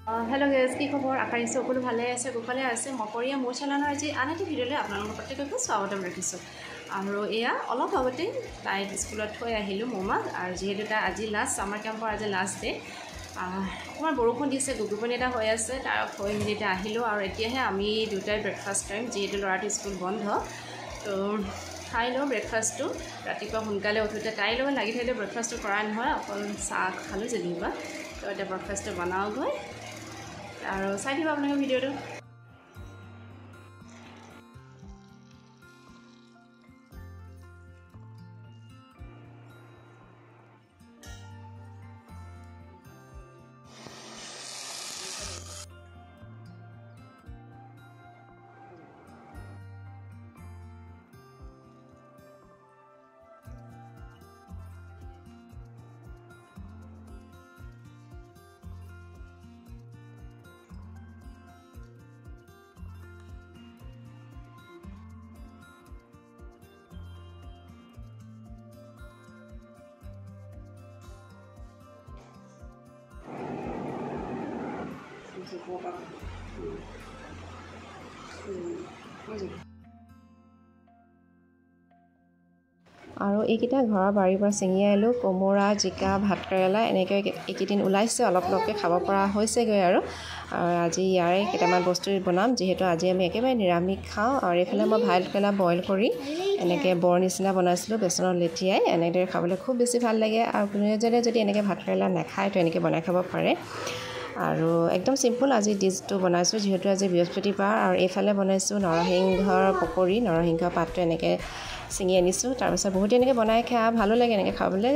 Hello guys की खबर आशा राखिছোঁ সকলো ভালে আছে গোপালে আছে মকৰিয়া মোৰ চেনেলৰ আজি আন এটা ভিডিঅ'লৈ আপোনালোকক প্ৰত্যেককে স্বাগতম ৰাখিছোঁ আৰু এয়া অলপ আগতে তাইক স্কুলত থৈ আহিলোঁ মোমাক আৰু যিহেতু তাই আজি লাষ্ট সামাৰ কেম্পৰ আজি লাষ্ট ডে অকণমান বৰষুণ দিছে গুগুপনি এটা হৈ আছে তাৰ থৈ মেলি এতিয়া আহিলোঁ আৰু এতিয়াহে আমি দুটাই ব্ৰেকফাষ্ট টাইম যিহেতু ল'ৰাটো স্কুল বন্ধ তো খাই লওঁ ব্ৰেকফাষ্টটো ৰাতিপুৱা সোনকালে উঠোঁতে তাইৰ লগত লাগি থাকিলে ব্ৰেকফাষ্টটো কৰা নহয় অকল চাহ খালোঁ যেনিবা তো এতিয়া ব্ৰেকফাষ্টটো বনাওঁগৈ আৰু চাই দিব আপোনালোকে ভিডিঅ'টো আৰু এইকেইটা ঘৰৰ বাৰীৰ পৰা ছিঙি আনিলোঁ কোমোৰা জিকা ভাতকেৰেলা এনেকৈ এইকেইদিন ওলাইছে অলপ অলপকৈ খাব পৰা হৈছেগৈ আৰু আজি ইয়াৰে কেইটামান বস্তু বনাম যিহেতু আজি আমি একেবাৰে নিৰামিষ খাওঁ আৰু এইফালে মই ভাতকেৰেলা বইল কৰি এনেকৈ বৰ নিচিনা বনাইছিলোঁ বেচনত লেটিয়াই এনেদৰে খাবলৈ খুব বেছি ভাল লাগে আৰু কোনোজনে যদি এনেকৈ ভাতকেৰেলা নাখায় তো এনেকৈ বনাই খাব পাৰে আৰু একদম সিম্পল আজি ডিশটো বনাইছোঁ যিহেতু আজি বৃহস্পতিবাৰ আৰু এইফালে বনাইছোঁ নৰসিংহৰ পকৰি নৰসিংহ পাতটো এনেকৈ ছিঙি আনিছোঁ তাৰপিছত বহুত এনেকৈ বনাই খা ভালো লাগে এনেকৈ খাবলৈ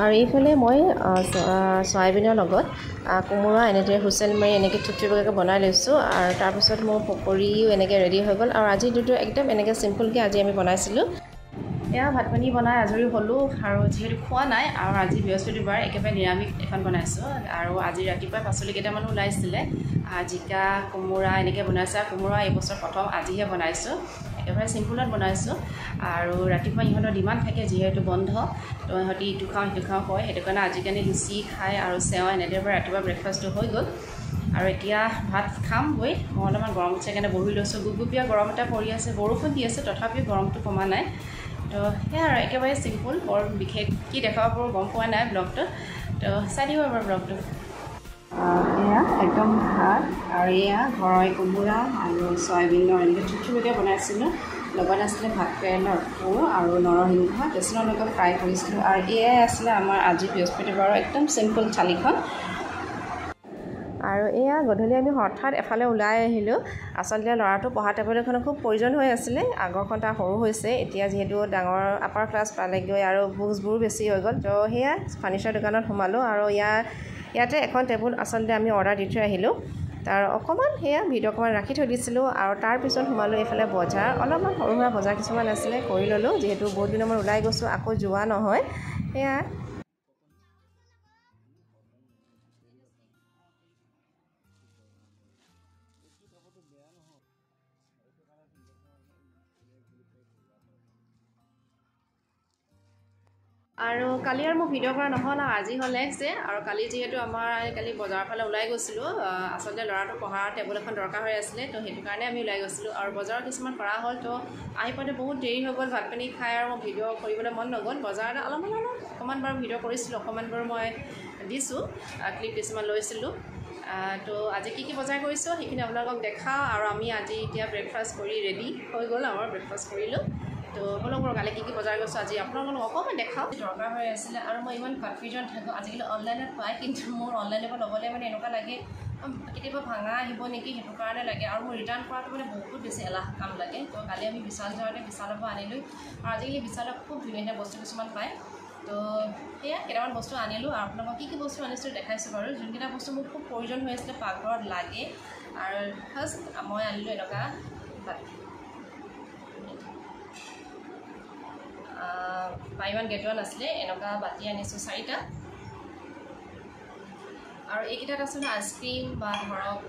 আৰু এইফালে মই চয়াবিনৰ লগত কোমোৰা এনেদৰে হুইচেল মাৰি এনেকৈ থুপথুপীয়াকৈ বনাই লৈছোঁ আৰু তাৰপিছত মোৰ পকৰিও এনেকৈ ৰেডি হৈ গ'ল আৰু আজি দুটো একদম এনেকৈ চিম্পলকৈ আজি আমি বনাইছিলোঁ এয়া ভাত পানী বনাই আজৰি হ'লোঁ আৰু যিহেতু খোৱা নাই আৰু আজি বৃহস্পতিবাৰ একেবাৰে নিৰামিষ এখন বনাইছোঁ আৰু আজি ৰাতিপুৱা পাচলি কেইটামান ওলাইছিলে জিকা কোমোৰা এনেকৈ বনাইছোঁ আৰু কোমোৰা এইবছৰ প্ৰথম আজিহে বনাইছোঁ একেবাৰে চিম্পুলত বনাইছোঁ আৰু ৰাতিপুৱা ইহঁতৰ ডিমাণ্ড থাকে যিহেতু বন্ধ তো ইহঁতি ইটো খাওঁ সিটো খাওঁ কয় সেইটো কাৰণে আজিকালি লুচি খায় আৰু চেৱা এনেদৰে ৰাতিপুৱা ব্ৰেকফাষ্টটো হৈ গ'ল আৰু এতিয়া ভাত খাম গৈ মই অলপমান গৰম উঠছে কাৰণে বহি লৈছোঁ গুপগুপীয়া গৰম এটা পৰি আছে বৰষুণ দি আছে তথাপিও গৰমটো কমা নাই তো সেয়া আৰু একেবাৰে চিম্পুল বৰ বিশেষ কি দেখাব পাৰোঁ গম পোৱা নাই ব্লগটো তো চাই দিব বাৰু ব্লগটো এয়া একদম ভাত আৰু এয়া ঘৰৰ কোমোৰা আৰু চয়াবিনৰ এনেকৈ থুপথুপীয়াকৈ বনাইছিলোঁ লগত আছিলে ভাতকেৰেলাৰ ফুল আৰু নৰসিংহ বেচনৰ লগত ফ্ৰাই কৰিছিলোঁ আৰু এয়াই আছিলে আমাৰ আজি বৃহস্পতিবাৰৰ একদম চিম্পল থালিখন আৰু এয়া গধূলি আমি হঠাৎ এফালে ওলাই আহিলোঁ আচলতে ল'ৰাটো পঢ়া টেবুল এখনৰ খুব প্ৰয়োজন হৈ আছিলে আগৰখন তাৰ সৰু হৈছে এতিয়া যিহেতু ডাঙৰ আপাৰ ক্লাছ পালেগৈ আৰু বুকছবোৰো বেছি হৈ গ'ল তো সেয়া ফাৰ্নিচাৰ দোকানত সোমালোঁ আৰু ইয়াতে এখন টেবুল আচলতে আমি অৰ্ডাৰ দি থৈ আহিলোঁ তাৰ অকণমান সেয়া ভিডিঅ' অকণমান ৰাখি থৈ দিছিলোঁ আৰু তাৰপিছত সোমালোঁ এইফালে বজাৰ অলপমান সৰু সুৰা বজাৰ কিছুমান আছিলে কৰি ল'লোঁ যিহেতু বহুত দিনৰ মই ওলাই গৈছোঁ আকৌ যোৱা নহয় সেয়া আৰু কালি আৰু মোৰ ভিডিঅ' কৰা নহ'ল আৰু আজি হ'ল নেক্সট ডে আৰু কালি যিহেতু আমাৰ কালি বজাৰৰ ফালে ওলাই গৈছিলোঁ আচলতে ল'ৰাটো পঢ়াৰ টেবুল এখন দৰকাৰ হৈ আছিলে তো সেইটো কাৰণে আমি ওলাই গৈছিলোঁ আৰু বজাৰত কিছুমান কৰা হ'ল তো আহি পাওঁতে বহুত দেৰি হৈ গ'ল ভাত পানী খাই আৰু মই ভিডিঅ' কৰিবলৈ মন নগ'ল বজাৰতে অকণমান বাৰু ভিডিঅ' কৰিছিলোঁ অকণমান বাৰু মই দিছোঁ ক্লিপ কিছুমান লৈছিলোঁ তো আজি কি বজাৰ কৰিছোঁ সেইখিনি আপোনালোকক দেখাওঁ আৰু আমি আজি এতিয়া ব্ৰেকফাষ্ট কৰি ৰেডি হৈ গ'ল আমাৰ ব্ৰেকফাষ্ট কৰিলোঁ তো আপোনালোকৰ কালি কি বজাৰ কৰিছোঁ আজি আপোনালোকক অকণমান দেখাওঁ দৰকাৰ হৈ আছিলে আৰু মই ইমান কনফিউজন থাকোঁ আজিকালি অনলাইনত পায় কিন্তু মোৰ অনলাইনৰ পৰা ল'বলৈ মানে এনেকুৱা লাগে কেতিয়াবা ভাঙা আহিব নেকি সেইটো কাৰণে লাগে আৰু মোৰ ৰিটাৰ্ণ কৰাটো মানে বহুত বেছি এলাহ কাম লাগে তো কালি আমি বিশাল যাওঁতে বিশালৰ পৰা আনিলোঁ আৰু আজিকালি বিশালত খুব ধুনীয়া ধুনীয়া বস্তু কিছুমান পায় তো সেয়া কেইটামান বস্তু আনিলোঁ আৰু আপোনালোকক কি বস্তু আনিছোঁ দেখাইছোঁ বাৰু যোনকেইটা বস্তু মোৰ খুব প্ৰয়োজন হৈ আছিলে পাকঘৰত লাগে আৰু ফাৰ্ষ্ট মই আনিলোঁ এনেকুৱা বাই ওৱান গেট ওৱান আছিলে এনেকুৱা বাতি আনিছোঁ 4টা আৰু এইকেইটাত আচলতে আইচক্ৰীম বা ধৰক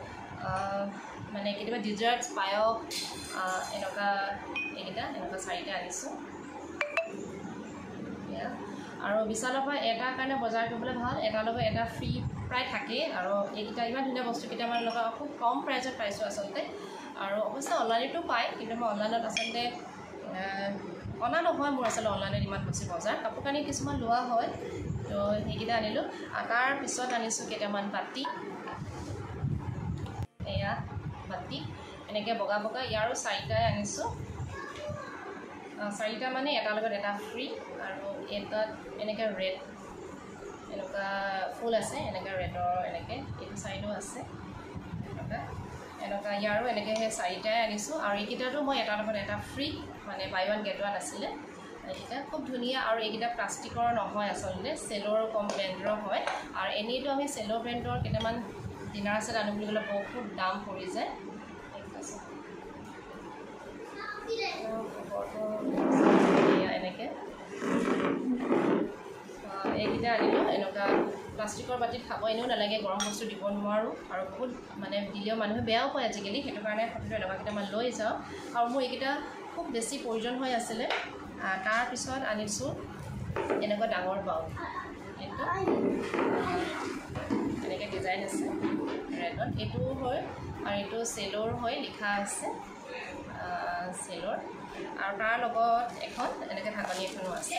মানে কেতিয়াবা ডিজাৰ্টছ পায়স এনেকুৱা এইকেইটা এনেকুৱা 4টা আনিছোঁ আৰু বিশালৰ পৰা এটাৰ কাৰণে বজাৰ কৰিবলৈ ভাল, এটাৰ লগত এটা ফ্ৰী প্ৰায় থাকেই। আৰু এইকেইটা ইমান ধুনীয়া বস্তু কেইটামান লগত খুব কম প্ৰাইজত পাইছোঁ আচলতে। আৰু অৱশ্যে অনলাইনতো পায়, কিন্তু মই অনলাইনত আচলতে অনা নহয় মোৰ আচলতে অনলাইনত ইমান বেছি বজাৰ। কাপোৰ কানি কিছুমান লোৱা হয়, তো সেইকেইটা আনিলোঁ। তাৰ পিছত আনিছোঁ কেইটামান বাতি, এয়া বাতি এনেকৈ বগা বগা, ইয়াৰো 4টাই আনিছোঁ। 4টা মানে এটাৰ লগত এটা ফ্ৰী। আৰু এটাত এনেকৈ ৰেড এনেকুৱা ফুল আছে, এনেকৈ ৰেডৰ এনেকৈ এইটো চাইডো আছে এনেকুৱা ইয়াৰো এনেকৈ সেই 4টাই আনিছোঁ। আৰু এইকেইটাতো মই এটাৰ লগত এটা ফ্ৰী, মানে বাই ওৱান গেট ওৱান আছিলে। এইকেইটা খুব ধুনীয়া। আৰু এইকেইটা প্লাষ্টিকৰ নহয় আচলতে, চেলৰ কম ব্ৰেণ্ডৰ হয়। আৰু এনেইতো আমি চেলৰ ব্ৰেণ্ডৰ কেইটামান ডিনাৰ ছেট আনো বুলি ক'লে বহুত দাম পৰি যায়। এনেকৈ এইকেইটা আনিলোঁ। এনেকুৱা প্লাষ্টিকৰ বাতিত খাব এনেও নালাগে, গৰম বস্তু দিব নোৱাৰোঁ। আৰু বহুত মানে দিলেও মানুহে বেয়াও পায় আজিকালি, সেইটো কাৰণে সদায় এনেকুৱা কেইটামান লৈ যাওঁ। আৰু মোৰ এইকেইটা খুব বেছি প্ৰয়োজন হৈ আছিলে। তাৰপিছত আনিছোঁ এনেকুৱা ডাঙৰ বাউল, এইটো এনেকৈ ডিজাইন আছে ৰেডত, এইটোও হয়। আৰু এইটো চেলৰ হয়, লিখা আছে চেলৰ। আৰু তাৰ লগত এখন এনেকৈ ঢাকনি এখনো আছে।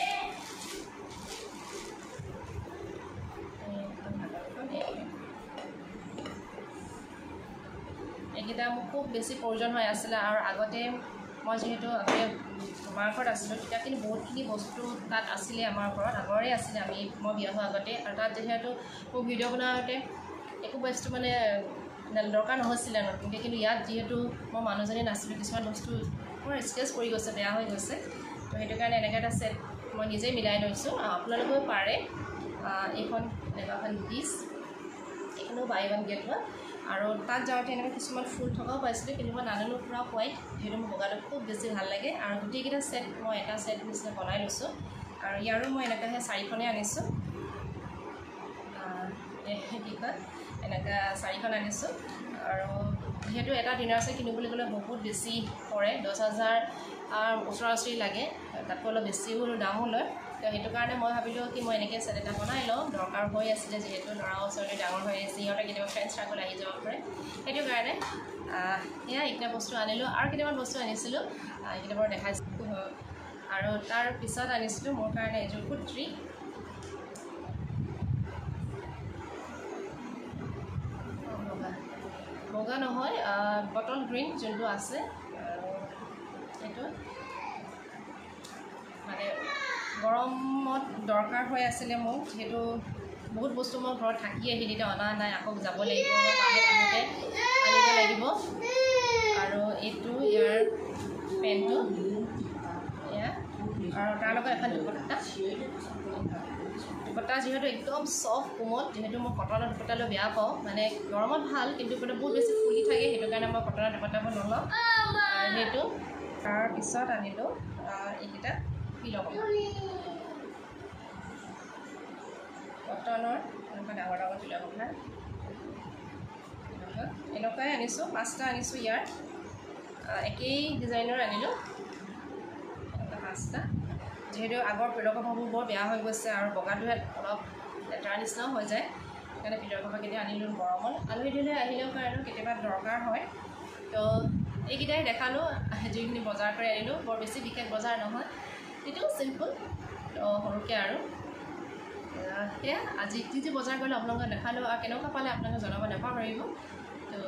এইকেইটা মোক খুব বেছি প্ৰয়োজন হৈ আছিলে। আৰু আগতে মই যিহেতু আমাৰ ঘৰত আছিলোঁ, তেতিয়া কিন্তু বহুতখিনি বস্তু তাত আছিলে, আমাৰ ঘৰত আগৰে আছিলে, মই বিয়া হোৱাৰ আগতে। আৰু তাত যিহেতু মোক ভিডিঅ' বনাওঁতে একো বস্তু মানে দৰকাৰ নহৈছিলে নতুনকৈ, কিন্তু ইয়াত যিহেতু মই মানুহজনী নাছিলোঁ, কিছুমান বস্তু মোৰ স্কেচ পৰি গৈছে, বেয়া হৈ গৈছে। তো সেইটো কাৰণে এনেকৈ এটা ছেট মই নিজেই মিলাই লৈছোঁ। আপোনালোকেও পাৰে। এইখন এনেকুৱা এখন dish, এইখনো buy one get one. আৰু তাত যাওঁতে এনেকৈ কিছুমান ফুল থকাও পাইছিলোঁ, কিন্তু মই নানানো পূৰা হোৱাইট, যিহেতু মোৰ বগাটো খুব বেছি ভাল লাগে। আৰু গোটেইকেইটা ছেট মই এটা ছেট নিচিনা বনাই লৈছোঁ। আৰু ইয়াৰো মই এনেকৈ 4খনেই আনিছোঁ। কি কয় এনেকৈ 4খন আনিছোঁ। আৰু যিহেতু এটা ডিনাৰ ছেট কিনো বুলি ক'লে বহুত বেছি পৰে, 10,000 ওচৰা ওচৰি লাগে, তাতকৈ অলপ বেছিও দামো লয়। তো সেইটো কাৰণে মই ভাবিলোঁ কি মই এনেকৈ ছেট এটা বনাই লওঁ, দৰকাৰ হৈ আছিলে যিহেতু ল'ৰা ওচৰতে ডাঙৰ হৈ আছে, সিহঁতে কেতিয়াবা ফ্ৰেণ্ডছ চাৰ্কল আহি যাব পাৰে। সেইটো কাৰণে এয়া এইকেইটা বস্তু আনিলোঁ। আৰু কেইটামান বস্তু আনিছিলোঁ, এইকেইটা বাৰু দেখাইছিলোঁ। আৰু তাৰ পিছত আনিছিলোঁ মোৰ কাৰণে এযোৰ কুৰ্তি, বগা নহয়, বটল গ্ৰীণ যোনটো আছে। আৰু এইটো মানে গৰমত দৰকাৰ হৈ আছিলে মোক, যিহেতু বহুত বস্তু মই ঘৰত থাকি আহিল, এতিয়া অনা নাই, আকৌ যাব লাগিব, আহোঁতে আনিব লাগিব। আৰু এইটো ইয়াৰ পেণ্টটো এয়া, আৰু তাৰ লগত এখন দুপট্টা যিহেতু একদম চফ্ট কোমল, যিহেতু মই কটনৰ দুপট্টা লৈ বেয়া পাওঁ, মানে গৰমত ভাল কিন্তু বহুত বেছি ফুলি থাকে, সেইটো কাৰণে মই কটনৰ দুপট্টাবোৰ নলওঁ। আৰু সেইটো তাৰপিছত আনিলোঁ এইকেইটা পিল' কভাৰ, কটনৰ এনেকুৱা ডাঙৰ ডাঙৰ পিল' কভাৰ এনেকুৱাই আনিছোঁ। 5টা আনিছোঁ ইয়াৰ, একেই ডিজাইনৰ আনিলোঁ এনেকুৱা 5টা। যিহেতু আগৰ পিল' কভাৰবোৰ বৰ বেয়া হৈ গৈছে, আৰু বগাটোহে অলপ লেতেৰা নিচিনাও হৈ যায়, সেইকাৰণে পিল' কভাৰ কেতিয়া আনিলোঁ গৰমত। আলহী দিলে আহিলেও কাৰণেও কেতিয়াবা দৰকাৰ হয়। তো এইকেইটাই দেখালোঁ, যিখিনি বজাৰ কৰি আনিলোঁ। বৰ বেছি বিশেষ বজাৰ নহয়, এইটো চিম্পুল, তো সৰুকৈ। আৰু সেয়া আজি যি বজাৰ কৰিলোঁ আপোনালোকক দেখালোঁ। আৰু কেনেকুৱা পালে আপোনালোকে জনাব নাপাহৰিব। তো